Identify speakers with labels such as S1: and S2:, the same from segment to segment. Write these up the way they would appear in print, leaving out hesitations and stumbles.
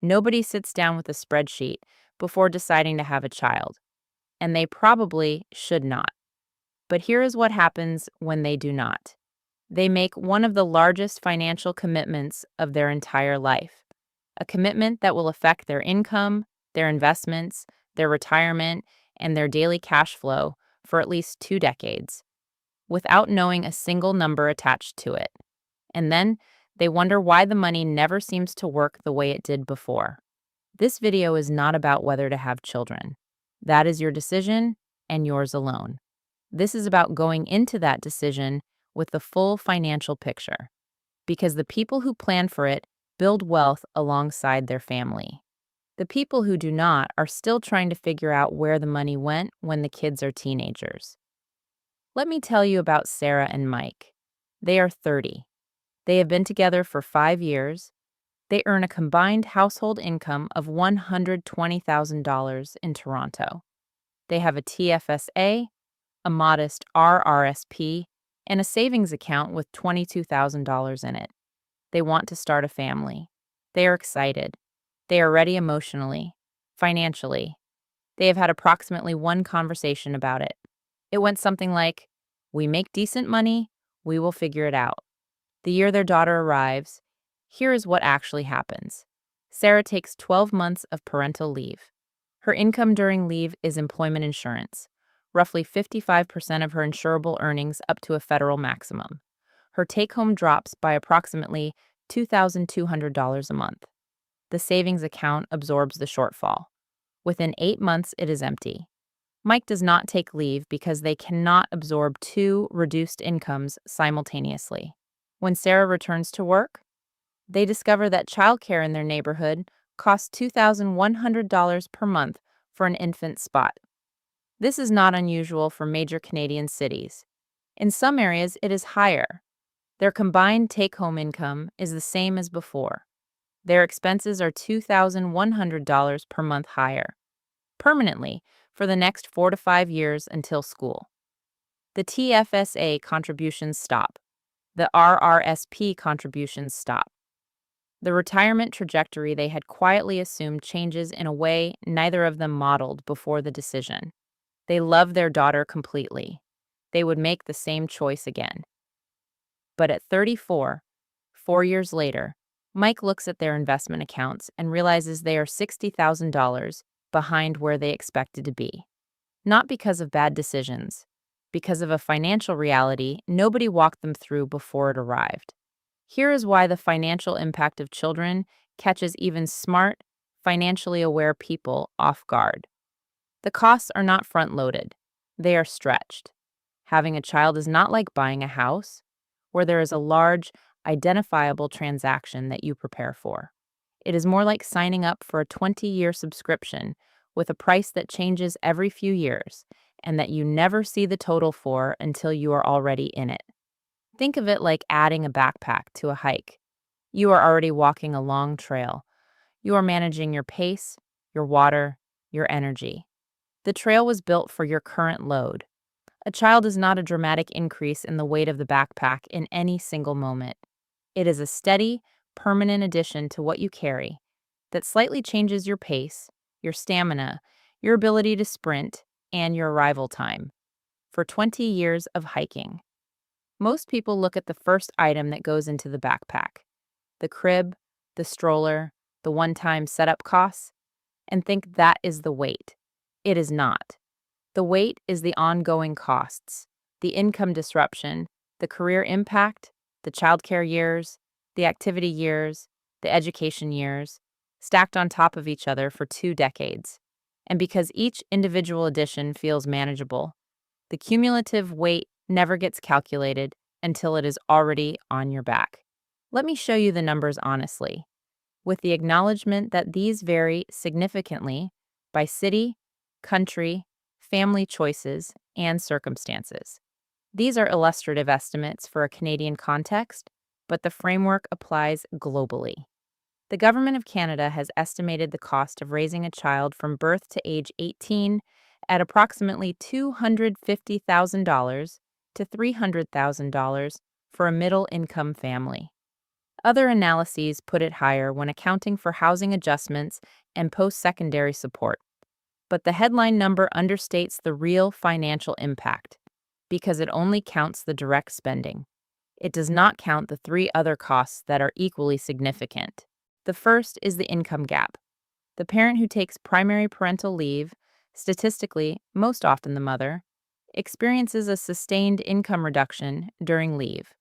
S1: Nobody sits down with a spreadsheet before deciding to have a child, and they probably should not. But here is what happens when they do not. They make one of the largest financial commitments of their entire life, a commitment that will affect their income, their investments, their retirement, and their daily cash flow for at least 2 decades, without knowing a single number attached to it. And then they wonder why the money never seems to work the way it did before. This video is not about whether to have children. That is your decision and yours alone. This is about going into that decision with the full financial picture, because the people who plan for it build wealth alongside their family. The people who do not are still trying to figure out where the money went when the kids are teenagers. Let me tell you about Sarah and Mike. They are 30. They have been together for 5 years. They earn a combined household income of $120,000 in Toronto. They have a TFSA, a modest RRSP, and a savings account with $22,000 in it. They want to start a family. They are excited. They are ready emotionally, financially. They have had approximately one conversation about it. It went something like, "We make decent money, we will figure it out." The year their daughter arrives, here is what actually happens. Sarah takes 12 months of parental leave. Her income during leave is employment insurance, roughly 55% of her insurable earnings up to a federal maximum. Her take-home drops by approximately $2,200 a month. The savings account absorbs the shortfall. Within 8 months, it is empty. Mike does not take leave because they cannot absorb two reduced incomes simultaneously. When Sarah returns to work, they discover that childcare in their neighborhood costs $2,100 per month for an infant spot. This is not unusual for major Canadian cities. In some areas, it is higher. Their combined take-home income is the same as before. Their expenses are $2,100 per month higher, permanently, for the next 4 to 5 years until school. The TFSA contributions stop. The RRSP contributions stop. The retirement trajectory they had quietly assumed changes in a way neither of them modeled before the decision. They love their daughter completely. They would make the same choice again. But at 34, 4 years later, Mike looks at their investment accounts and realizes they are $60,000 behind where they expected to be. Not because of bad decisions, because of a financial reality nobody walked them through before it arrived. Here is why the financial impact of children catches even smart, financially aware people off guard. The costs are not front-loaded. They are stretched. Having a child is not like buying a house, where there is a large, identifiable transaction that you prepare for. It is more like signing up for a 20-year subscription with a price that changes every few years and that you never see the total for until you are already in it. Think of it like adding a backpack to a hike. You are already walking a long trail. You are managing your pace, your water, your energy. The trail was built for your current load. A child is not a dramatic increase in the weight of the backpack in any single moment. It is a steady, permanent addition to what you carry that slightly changes your pace, your stamina, your ability to sprint, and your arrival time. For 20 years of hiking, most people look at the first item that goes into the backpack, the crib, the stroller, the one-time setup costs, and think that is the weight. It is not. The weight is the ongoing costs, the income disruption, the career impact, the childcare years, the activity years, the education years, stacked on top of each other for 2 decades. And because each individual addition feels manageable, the cumulative weight never gets calculated until it is already on your back. Let me show you the numbers honestly, with the acknowledgement that these vary significantly by city, country, family choices, and circumstances. These are illustrative estimates for a Canadian context, but the framework applies globally. The Government of Canada has estimated the cost of raising a child from birth to age 18 at approximately $250,000 to $300,000 for a middle-income family. Other analyses put it higher when accounting for housing adjustments and post-secondary support. But the headline number understates the real financial impact because it only counts the direct spending. It does not count the three other costs that are equally significant. The first is the income gap. The parent who takes primary parental leave, statistically, most often the mother, experiences a sustained income reduction during leave,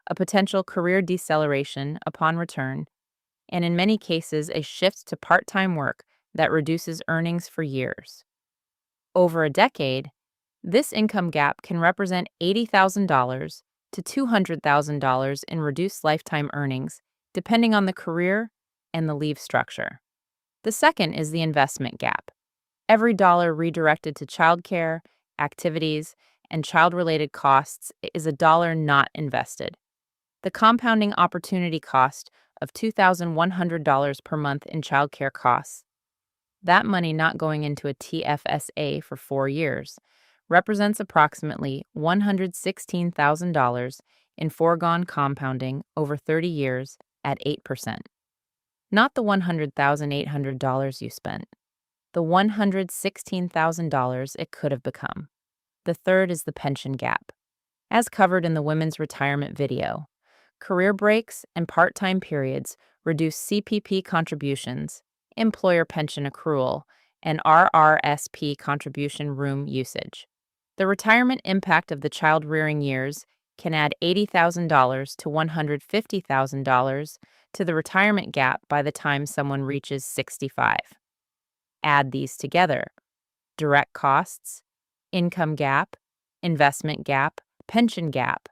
S1: a potential career deceleration upon return, and in many cases, a shift to part time work that reduces earnings for years. Over a decade, this income gap can represent $80,000 to $200,000 in reduced lifetime earnings, depending on the career and the leave structure. The second is the investment gap. Every dollar redirected to childcare, activities, and child related costs is a dollar not invested. The compounding opportunity cost of $2,100 per month in childcare costs, that money not going into a TFSA for 4 years, represents approximately $116,000 in foregone compounding over 30 years at 8%. Not the $100,800 you spent, the $116,000 it could have become. The third is the pension gap. As covered in the women's retirement video, career breaks and part-time periods reduce CPP contributions, employer pension accrual, and RRSP contribution room usage. The retirement impact of the child-rearing years can add $80,000 to $150,000 to the retirement gap by the time someone reaches 65. Add these together: direct costs, income gap, investment gap, pension gap,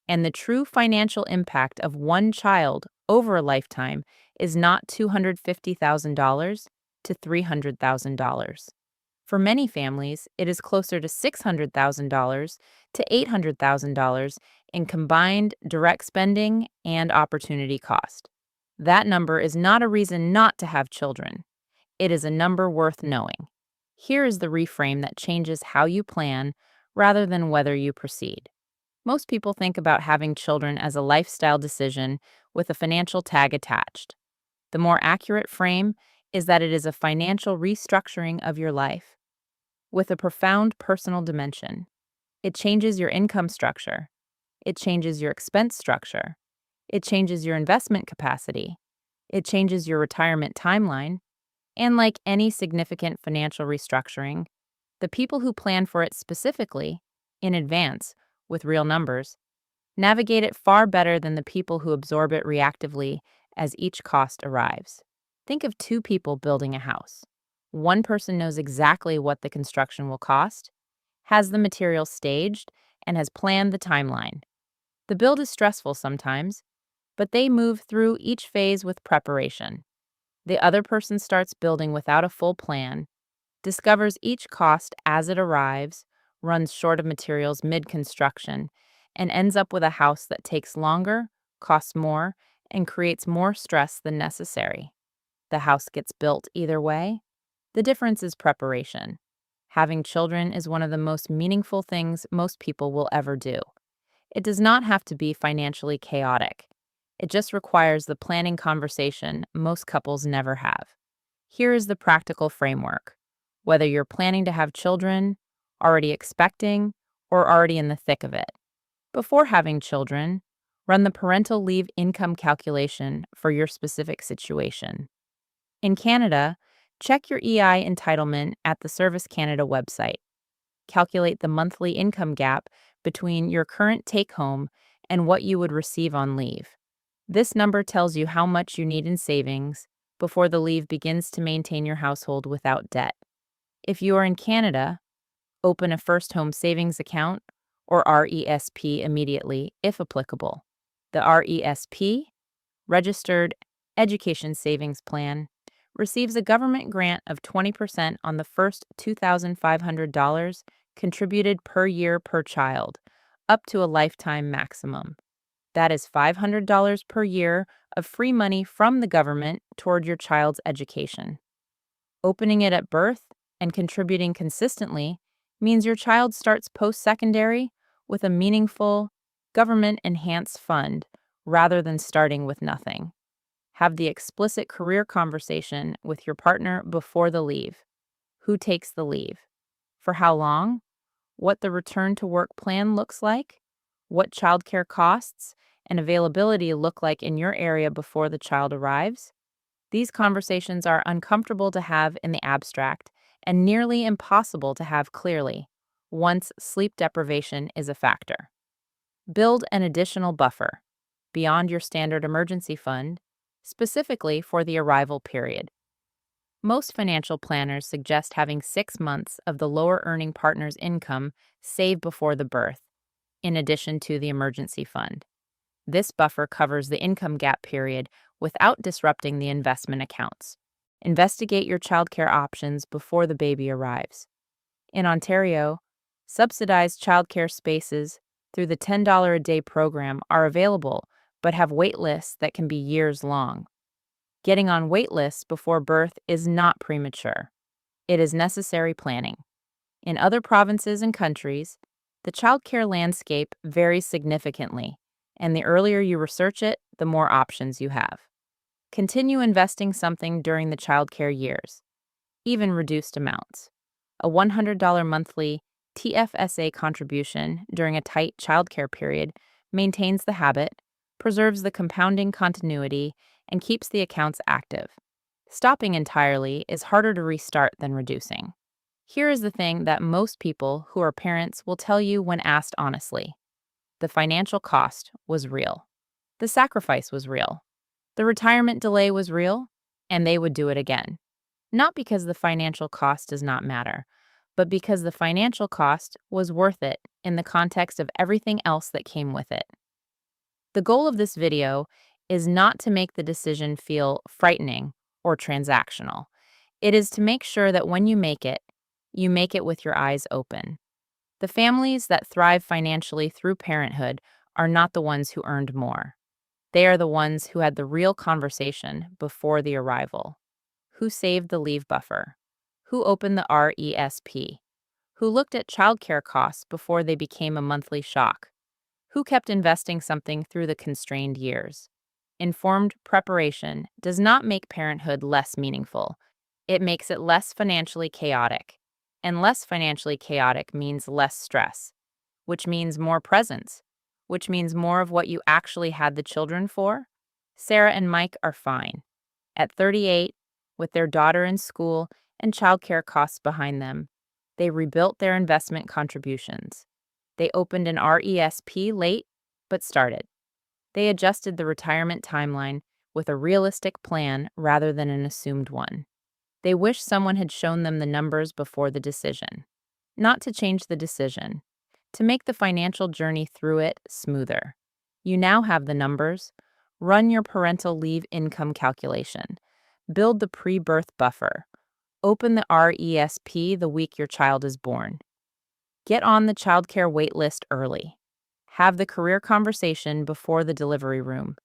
S1: and the true financial impact of one child over a lifetime is not $250,000 to $300,000. For many families, it is closer to $600,000 to $800,000 in combined direct spending and opportunity cost. That number is not a reason not to have children. It is a number worth knowing. Here is the reframe that changes how you plan rather than whether you proceed. Most people think about having children as a lifestyle decision with a financial tag attached. The more accurate frame is that it is a financial restructuring of your life with a profound personal dimension. It changes your income structure. It changes your expense structure. It changes your investment capacity. It changes your retirement timeline. And like any significant financial restructuring, the people who plan for it specifically, in advance, with real numbers, navigate it far better than the people who absorb it reactively as each cost arrives. Think of two people building a house. One person knows exactly what the construction will cost, has the materials staged, and has planned the timeline. The build is stressful sometimes, but they move through each phase with preparation. The other person starts building without a full plan, discovers each cost as it arrives, runs short of materials mid-construction, and ends up with a house that takes longer, costs more, and creates more stress than necessary. The house gets built either way. The difference is preparation. Having children is one of the most meaningful things most people will ever do. It does not have to be financially chaotic. It just requires the planning conversation most couples never have. Here is the practical framework. Whether you're planning to have children, already expecting, or already in the thick of it. Before having children, run the parental leave income calculation for your specific situation. In Canada, check your EI entitlement at the Service Canada website. Calculate the monthly income gap between your current take-home and what you would receive on leave. This number tells you how much you need in savings before the leave begins to maintain your household without debt. If you are in Canada, open a first home savings account or RESP immediately, if applicable. The RESP, Registered Education Savings Plan, receives a government grant of 20% on the first $2,500 contributed per year per child, up to a lifetime maximum. That is $500 per year of free money from the government toward your child's education. Opening it at birth and contributing consistently means your child starts post-secondary with a meaningful, government-enhanced fund rather than starting with nothing. Have the explicit career conversation with your partner before the leave. Who takes the leave? For how long? What the return to work plan looks like? What childcare costs and availability look like in your area before the child arrives? These conversations are uncomfortable to have in the abstract and nearly impossible to have clearly once sleep deprivation is a factor. Build an additional buffer beyond your standard emergency fund, specifically for the arrival period. Most financial planners suggest having 6 months of the lower earning partner's income saved before the birth, in addition to the emergency fund. This buffer covers the income gap period without disrupting the investment accounts. Investigate your childcare options before the baby arrives. In Ontario, subsidized childcare spaces through the $10 a day program are available but have wait lists that can be years long. Getting on wait lists before birth is not premature. It is necessary planning. In other provinces and countries, the childcare landscape varies significantly, and the earlier you research it, the more options you have. Continue investing something during the childcare years, even reduced amounts. A $100 monthly TFSA contribution during a tight childcare period maintains the habit, preserves the compounding continuity, and keeps the accounts active. Stopping entirely is harder to restart than reducing. Here is the thing that most people who are parents will tell you when asked honestly. The financial cost was real. The sacrifice was real. The retirement delay was real, and they would do it again. Not because the financial cost does not matter, but because the financial cost was worth it in the context of everything else that came with it. The goal of this video is not to make the decision feel frightening or transactional. It is to make sure that when you make it with your eyes open. The families that thrive financially through parenthood are not the ones who earned more. They are the ones who had the real conversation before the arrival. Who saved the leave buffer? Who opened the RESP? Who looked at childcare costs before they became a monthly shock? Who kept investing something through the constrained years? Informed preparation does not make parenthood less meaningful. It makes it less financially chaotic. And less financially chaotic means less stress, which means more presence, which means more of what you actually had the children for. Sarah and Mike are fine. At 38, with their daughter in school and childcare costs behind them, they rebuilt their investment contributions. They opened an RESP late, but started. They adjusted the retirement timeline with a realistic plan rather than an assumed one. They wish someone had shown them the numbers before the decision. Not to change the decision, to make the financial journey through it smoother. You now have the numbers. Run your parental leave income calculation. Build the pre-birth buffer. Open the RESP the week your child is born. Get on the childcare wait list early. Have the career conversation before the delivery room.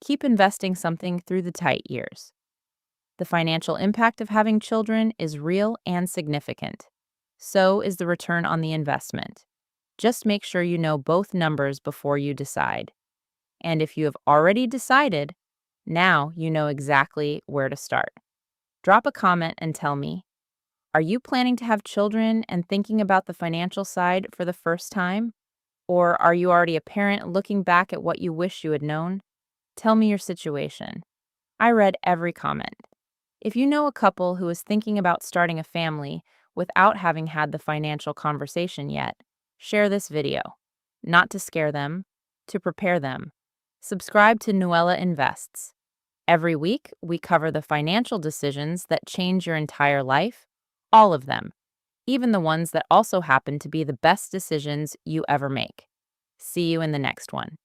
S1: Keep investing something through the tight years. The financial impact of having children is real and significant. So is the return on the investment. Just make sure you know both numbers before you decide. And if you have already decided, now you know exactly where to start. Drop a comment and tell me, are you planning to have children and thinking about the financial side for the first time? Or are you already a parent looking back at what you wish you had known? Tell me your situation. I read every comment. If you know a couple who is thinking about starting a family without having had the financial conversation yet, share this video. Not to scare them, to prepare them. Subscribe to Nuella Invests. Every week, we cover the financial decisions that change your entire life, all of them, even the ones that also happen to be the best decisions you ever make. See you in the next one.